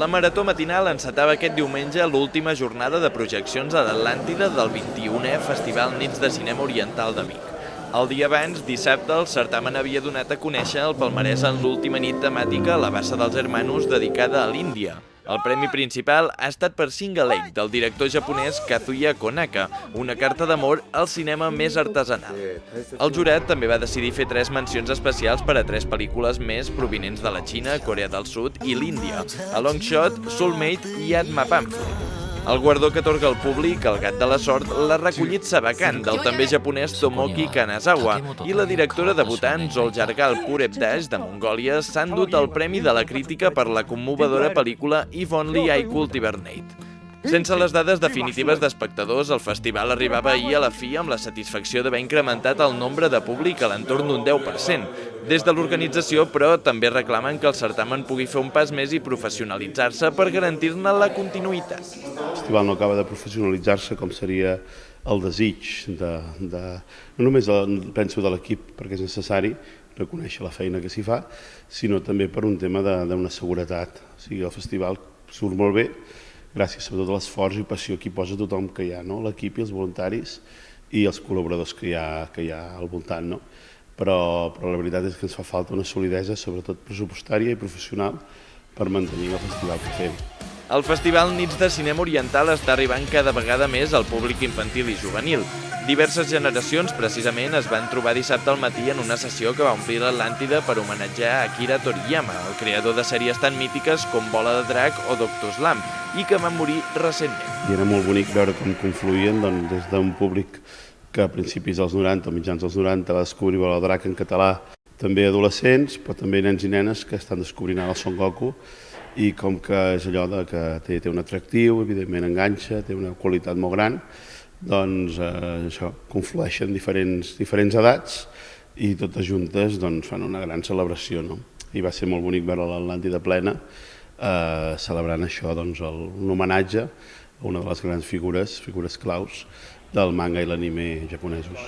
La marató matinal encetava aquest diumenge l'última jornada de projeccions a l'Atlàntida del 21è Festival Nits de Cinema Oriental de Vic. El dia abans, dissabte, el certamen havia donat a conèixer el palmarès en l'última nit temàtica a la Bassa dels Hermanos dedicada a l'Índia. El premi principal ha estat per Single Lake, del director japonès Kazuya Konaka, una carta d'amor al cinema més artesanal. El jurat també va decidir fer 3 mencions especials per a 3 pel·lícules més provinents de la Xina, Corea del Sud i l'Índia: A Long Shot, Soulmate i Atma Pamphlet. El guardó que atorga el públic, el Gat de la Sort, l'ha recollit Sabakan, del també japonès Tomoki Kanazawa, i la directora debutant Zoljargal Purevdaj, de Mongòlia, s'ha endut el premi de la crítica per la commovedora pel·lícula If Only I Could Hibernate. Sense les dades definitives d'espectadors, el festival arribava ahir a la fi amb la satisfacció d'haver incrementat el nombre de públic a l'entorn d'un 10%. Des de l'organització, però, també reclamen que el certamen pugui fer un pas més i professionalitzar-se per garantir-ne la continuïtat. El festival no acaba de professionalitzar-se com seria el desig, no només penso de l'equip, perquè és necessari reconèixer la feina que s'hi fa, sinó també per un tema d'una seguretat. O sigui, el festival surt molt bé, gràcies sobretot a l'esforç i passió que hi posa tothom que hi ha, no? L'equip i els voluntaris i els col·laboradors que hi ha al voltant, no? Però la veritat és que ens fa falta una solidesa, sobretot pressupostària i professional, per mantenir el festival que fem. El Festival Nits de Cinema Oriental està arribant cada vegada més al públic infantil i juvenil. Diverses generacions, precisament, es van trobar dissabte al matí en una sessió que va omplir l'Atlàntida per homenatjar a Akira Toriyama, el creador de sèries tan mítiques com Bola de Drac o Dr. Slump, i que van morir recentment. I era molt bonic veure com confluïen des d'un públic que a principis dels 90 o mitjans dels 90 va descobrir Bola de Drac en català, també adolescents, però també nens i nenes que estan descobrint ara el Son Goku, i com que és allò que té un atractiu, evidentment enganxa, té una qualitat molt gran, doncs això, conflueixen diferents edats i totes juntes fan una gran celebració, no? I va ser molt bonic veure l'Atlàntida plena celebrant això, un homenatge a una de les grans figures claus del manga i l'anime japonesos.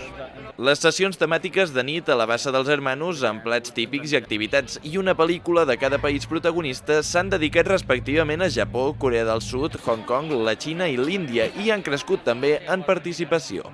Les sessions temàtiques de nit a la Bassa dels Hermanos, amb plats típics i activitats i una pel·lícula de cada país protagonista, s'han dedicat respectivament a Japó, Corea del Sud, Hong Kong, la Xina i l'Índia, i han crescut també en participació.